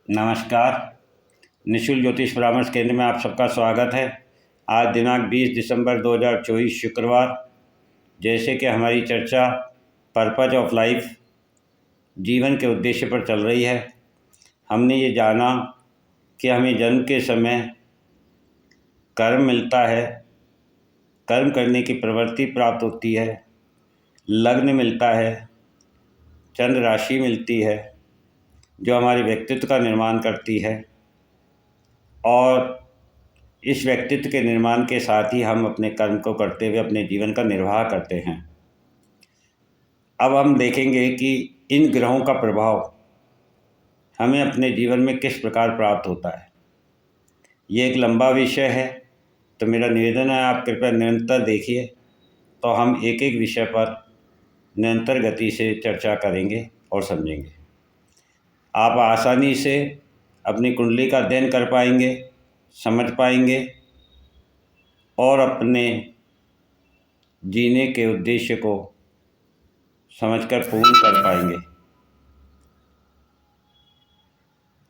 नमस्कार। निःशुल्क ज्योतिष परामर्श केंद्र में आप सबका स्वागत है। आज दिनांक 20 दिसंबर 2024 शुक्रवार। जैसे कि हमारी चर्चा पर्पज ऑफ लाइफ, जीवन के उद्देश्य पर चल रही है। हमने ये जाना कि हमें जन्म के समय कर्म मिलता है, कर्म करने की प्रवृत्ति प्राप्त होती है, लग्न मिलता है, चंद्र राशि मिलती है जो हमारे व्यक्तित्व का निर्माण करती है, और इस व्यक्तित्व के निर्माण के साथ ही हम अपने कर्म को करते हुए अपने जीवन का निर्वाह करते हैं। अब हम देखेंगे कि इन ग्रहों का प्रभाव हमें अपने जीवन में किस प्रकार प्राप्त होता है। ये एक लंबा विषय है, तो मेरा निवेदन है आप कृपया निरंतर देखिए, तो हम एक एक विषय पर निरंतर गति से चर्चा करेंगे और समझेंगे। आप आसानी से अपनी कुंडली का अध्ययन कर पाएंगे, समझ पाएंगे और अपने जीने के उद्देश्य को समझकर पूर्ण कर पाएंगे।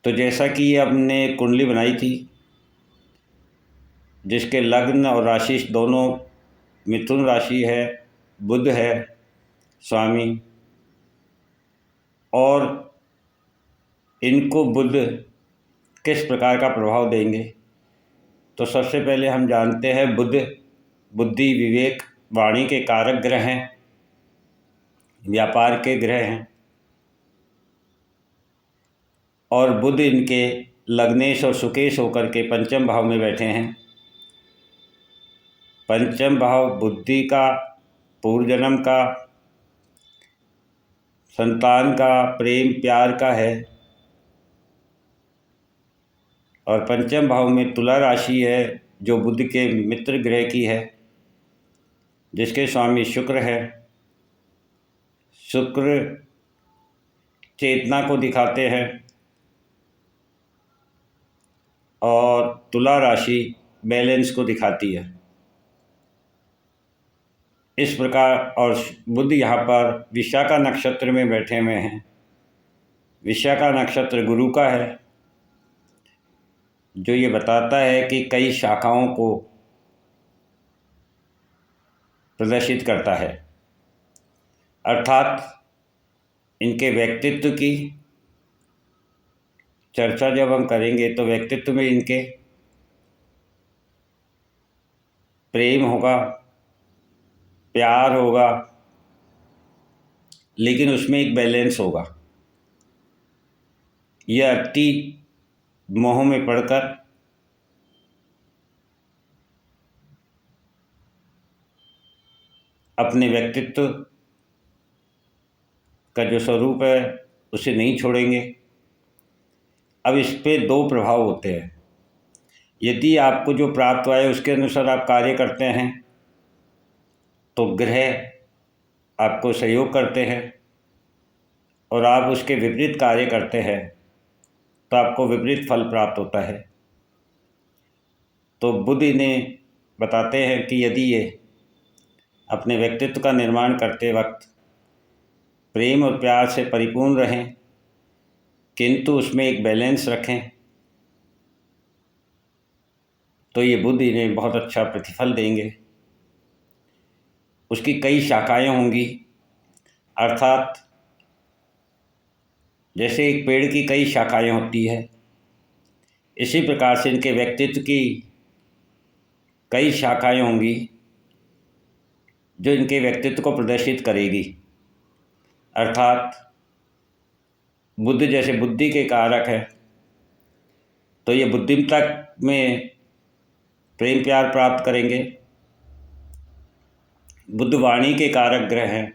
तो जैसा कि ये हमने कुंडली बनाई थी, जिसके लग्न और राशि दोनों मिथुन राशि है, बुध है स्वामी, और इनको बुध किस प्रकार का प्रभाव देंगे। तो सबसे पहले हम जानते हैं बुध बुद्धि, विवेक, वाणी के कारक ग्रह हैं, व्यापार के ग्रह हैं, और बुध इनके लग्नेश और सुकेश होकर के पंचम भाव में बैठे हैं। पंचम भाव बुद्धि का, पूर्व जन्म का, संतान का, प्रेम प्यार का है, और पंचम भाव में तुला राशि है जो बुध के मित्र ग्रह की है, जिसके स्वामी शुक्र है। शुक्र चेतना को दिखाते हैं और तुला राशि बैलेंस को दिखाती है। इस प्रकार, और बुध यहाँ पर विशाखा नक्षत्र में बैठे हुए हैं। विशाखा नक्षत्र गुरु का है, जो ये बताता है कि कई शाखाओं को प्रदर्शित करता है, अर्थात इनके व्यक्तित्व की चर्चा जब हम करेंगे तो व्यक्तित्व में इनके प्रेम होगा, प्यार होगा, लेकिन उसमें एक बैलेंस होगा। यह अति मोह में पड़कर अपने व्यक्तित्व का जो स्वरूप है उसे नहीं छोड़ेंगे। अब इस पे दो प्रभाव होते हैं। यदि आपको जो प्राप्त हुआ है उसके अनुसार आप कार्य करते हैं तो ग्रह आपको सहयोग करते हैं, और आप उसके विपरीत कार्य करते हैं तो आपको विपरीत फल प्राप्त होता है। तो बुध इन्हें बताते हैं कि यदि ये अपने व्यक्तित्व का निर्माण करते वक्त प्रेम और प्यार से परिपूर्ण रहें, किंतु उसमें एक बैलेंस रखें, तो ये बुध इन्हें बहुत अच्छा प्रतिफल देंगे। उसकी कई शाखाएं होंगी, अर्थात जैसे एक पेड़ की कई शाखाएं होती है, इसी प्रकार से इनके व्यक्तित्व की कई शाखाएं होंगी जो इनके व्यक्तित्व को प्रदर्शित करेगी। अर्थात बुध जैसे बुद्धि के कारक है, तो ये बुद्धिमत्ता में प्रेम प्यार प्राप्त करेंगे। बुध वाणी के कारक ग्रह हैं,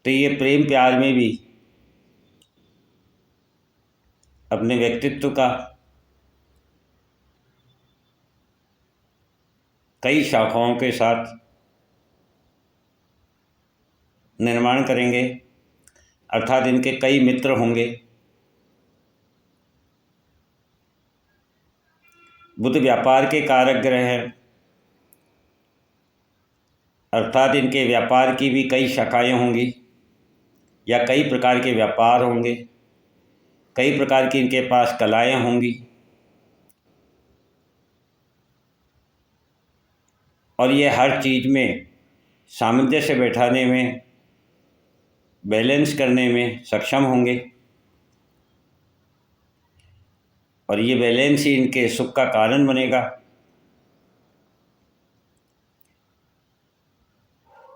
तो ये प्रेम प्यार में भी अपने व्यक्तित्व का कई शाखाओं के साथ निर्माण करेंगे, अर्थात इनके कई मित्र होंगे। बुध व्यापार के कारक ग्रह हैं, अर्थात इनके व्यापार की भी कई शाखाएं होंगी या कई प्रकार के व्यापार होंगे, कई प्रकार की इनके पास कलाएं होंगी और ये हर चीज़ में सामंजस्य बैठाने में, बैलेंस करने में सक्षम होंगे और ये बैलेंस ही इनके सुख का कारण बनेगा।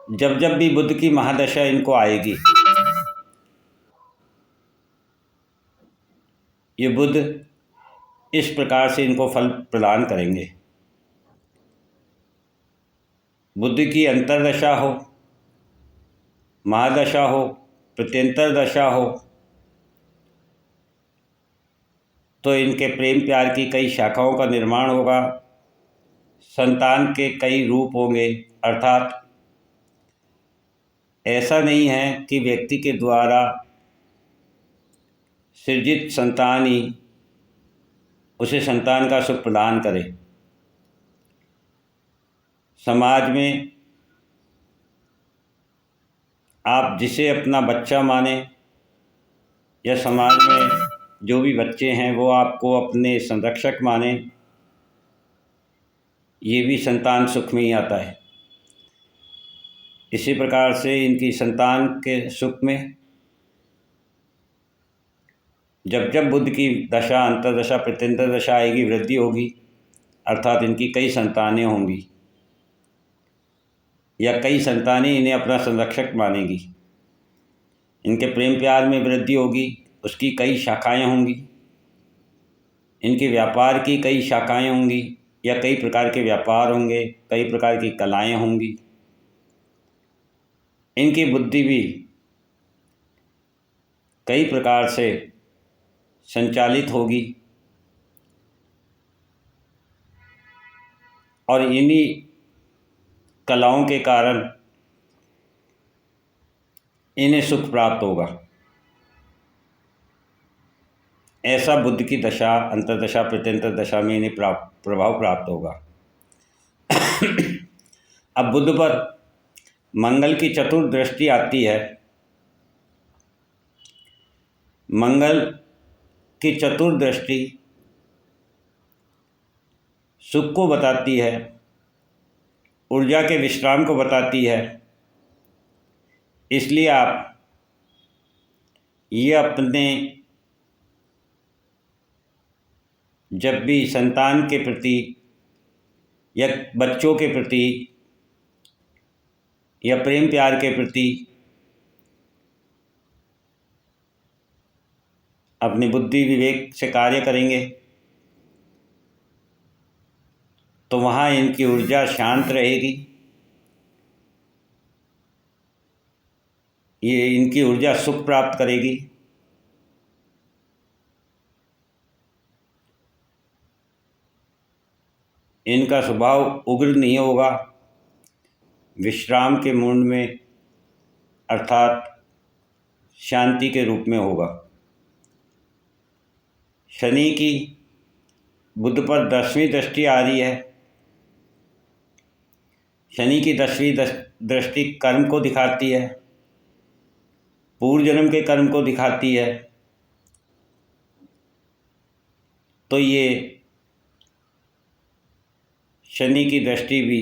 जब जब भी बुध की महादशा इनको आएगी, ये बुध इस प्रकार से इनको फल प्रदान करेंगे। बुध की अंतर्दशा हो, महादशा हो, प्रत्यंतर दशा हो, तो इनके प्रेम प्यार की कई शाखाओं का निर्माण होगा, संतान के कई रूप होंगे। अर्थात ऐसा नहीं है कि व्यक्ति के द्वारा सृजित संतान ही उसे संतान का सुख प्रदान करे। समाज में आप जिसे अपना बच्चा माने या समाज में जो भी बच्चे हैं वो आपको अपने संरक्षक माने, ये भी संतान सुख में ही आता है। इसी प्रकार से इनकी संतान के सुख में जब जब बुध की दशा, अंतर्दशा, प्रत्यंतर दशा आएगी, वृद्धि होगी, अर्थात इनकी कई संतानें होंगी या कई संतानें इन्हें अपना संरक्षक मानेगी। इनके प्रेम प्यार में वृद्धि होगी, उसकी कई शाखाएं होंगी, इनके व्यापार की कई शाखाएं होंगी या कई प्रकार के व्यापार होंगे, कई प्रकार की कलाएं होंगी। इनकी बुद्धि भी कई प्रकार से संचालित होगी और इन्हीं कलाओं के कारण इन्हें सुख प्राप्त होगा। ऐसा बुध की दशा, अंतर्दशा, प्रत्यंतर दशा में इन्हें प्रभाव प्राप्त होगा। अब बुध पर मंगल की चतुर्दृष्टि आती है। मंगल की चतुर्दृष्टि सुख को बताती है, ऊर्जा के विश्राम को बताती है। इसलिए आप ये अपने जब भी संतान के प्रति या बच्चों के प्रति या प्रेम प्यार के प्रति अपनी बुद्धि विवेक से कार्य करेंगे तो वहाँ इनकी ऊर्जा शांत रहेगी। ये इनकी ऊर्जा सुख प्राप्त करेगी। इनका स्वभाव उग्र नहीं होगा, विश्राम के मूड में अर्थात शांति के रूप में होगा। शनि की बुध पर 10वीं दृष्टि आ रही है। शनि की 10वीं दृष्टि कर्म को दिखाती है, पूर्व जन्म के कर्म को दिखाती है। तो ये शनि की दृष्टि भी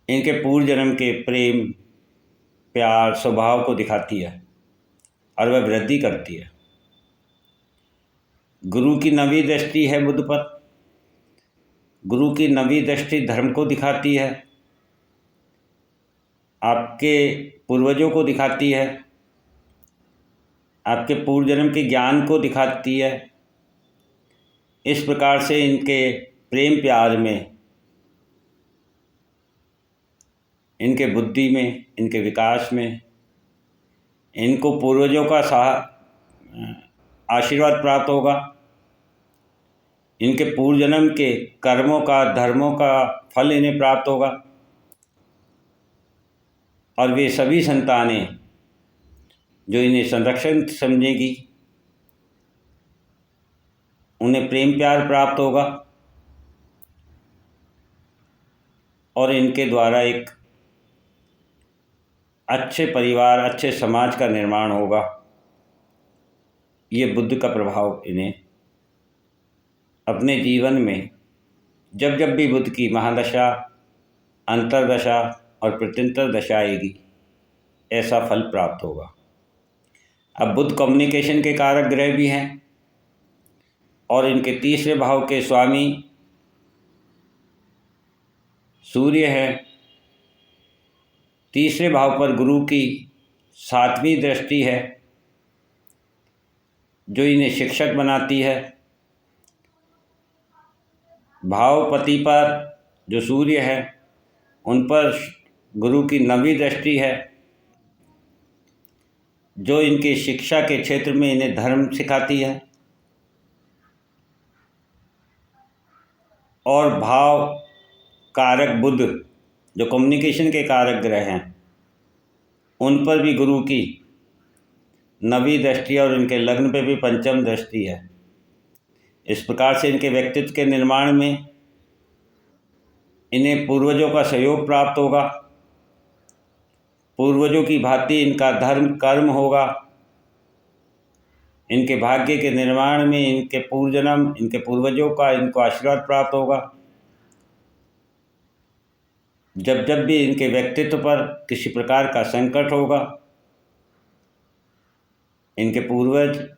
इनके पूर्व जन्म के प्रेम प्यार स्वभाव को दिखाती है और वह वृद्धि करती है। गुरु की 9वीं दृष्टि है बुध पर। गुरु की 9वीं दृष्टि धर्म को दिखाती है, आपके पूर्वजों को दिखाती है, आपके पूर्व जन्म के ज्ञान को दिखाती है। इस प्रकार से इनके प्रेम प्यार में, इनके बुद्धि में, इनके विकास में इनको पूर्वजों का आशीर्वाद प्राप्त होगा। इनके पूर्व जन्म के कर्मों का, धर्मों का फल इन्हें प्राप्त होगा और वे सभी संतानें जो इन्हें संरक्षण समझेगी उन्हें प्रेम प्यार प्राप्त होगा और इनके द्वारा एक अच्छे परिवार, अच्छे समाज का निर्माण होगा। ये बुध का प्रभाव इन्हें अपने जीवन में जब जब भी बुध की महादशा, अंतर्दशा और प्रत्यंतर दशा आएगी, ऐसा फल प्राप्त होगा। अब बुध कम्युनिकेशन के कारक ग्रह भी हैं और इनके तीसरे भाव के स्वामी सूर्य है। तीसरे भाव पर गुरु की 7वीं दृष्टि है जो इन्हें शिक्षक बनाती है। भावपति पर जो सूर्य है उन पर गुरु की 9वीं दृष्टि है जो इनके शिक्षा के क्षेत्र में इन्हें धर्म सिखाती है। और भाव कारक बुध जो कम्युनिकेशन के कारक ग्रह हैं उन पर भी गुरु की 9वीं दृष्टि और इनके लग्न पे भी 5म दृष्टि है। इस प्रकार से इनके व्यक्तित्व के निर्माण में इन्हें पूर्वजों का सहयोग प्राप्त होगा। पूर्वजों की भांति इनका धर्म कर्म होगा। इनके भाग्य के निर्माण में इनके पूर्वजन्म, इनके पूर्वजों का इनको आशीर्वाद प्राप्त होगा। जब जब भी इनके व्यक्तित्व पर किसी प्रकार का संकट होगा, इनके पूर्वज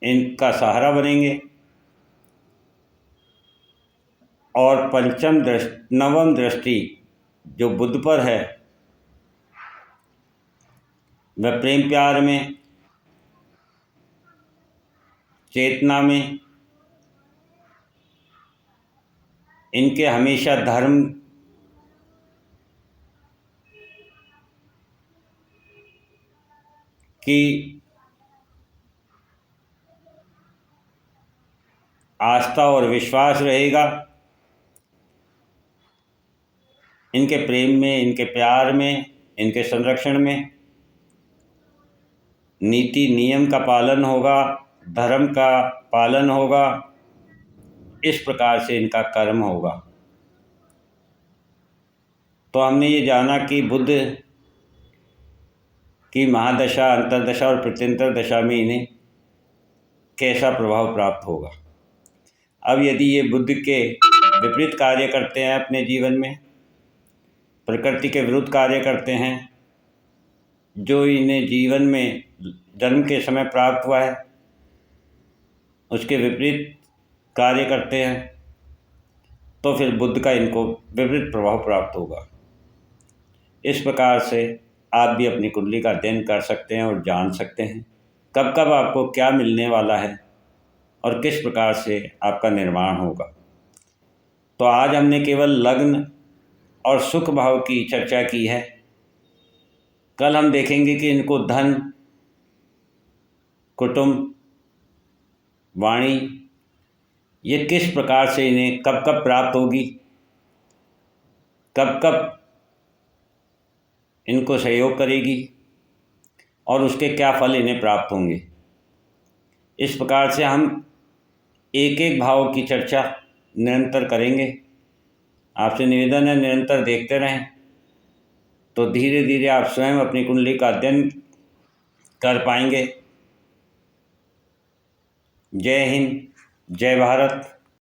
इनका सहारा बनेंगे। और 9वीं दृष्टि जो बुध पर है वह प्रेम प्यार में, चेतना में इनके हमेशा धर्म की आस्था और विश्वास रहेगा। इनके प्रेम में, इनके प्यार में, इनके संरक्षण में नीति नियम का पालन होगा, धर्म का पालन होगा। इस प्रकार से इनका कर्म होगा। तो हमने ये जाना कि बुध की महादशा, अंतर्दशा और प्रत्यंतर दशा में इन्हें कैसा प्रभाव प्राप्त होगा। अब यदि ये बुध के विपरीत कार्य करते हैं, अपने जीवन में प्रकृति के विरुद्ध कार्य करते हैं, जो इन्हें जीवन में जन्म के समय प्राप्त हुआ है उसके विपरीत कार्य करते हैं, तो फिर बुध का इनको विपरीत प्रभाव प्राप्त होगा। इस प्रकार से आप भी अपनी कुंडली का अध्ययन कर सकते हैं और जान सकते हैं कब कब आपको क्या मिलने वाला है और किस प्रकार से आपका निर्माण होगा। तो आज हमने केवल लग्न और सुख भाव की चर्चा की है। कल हम देखेंगे कि इनको धन, कुटुंब, वाणी ये किस प्रकार से इन्हें कब कब प्राप्त होगी, कब कब इनको सहयोग करेगी और उसके क्या फल इन्हें प्राप्त होंगे। इस प्रकार से हम एक एक भाव की चर्चा निरंतर करेंगे। आपसे निवेदन है निरंतर देखते रहें, तो धीरे धीरे आप स्वयं अपनी कुंडली का अध्ययन कर पाएंगे। जय हिंद, जय भारत।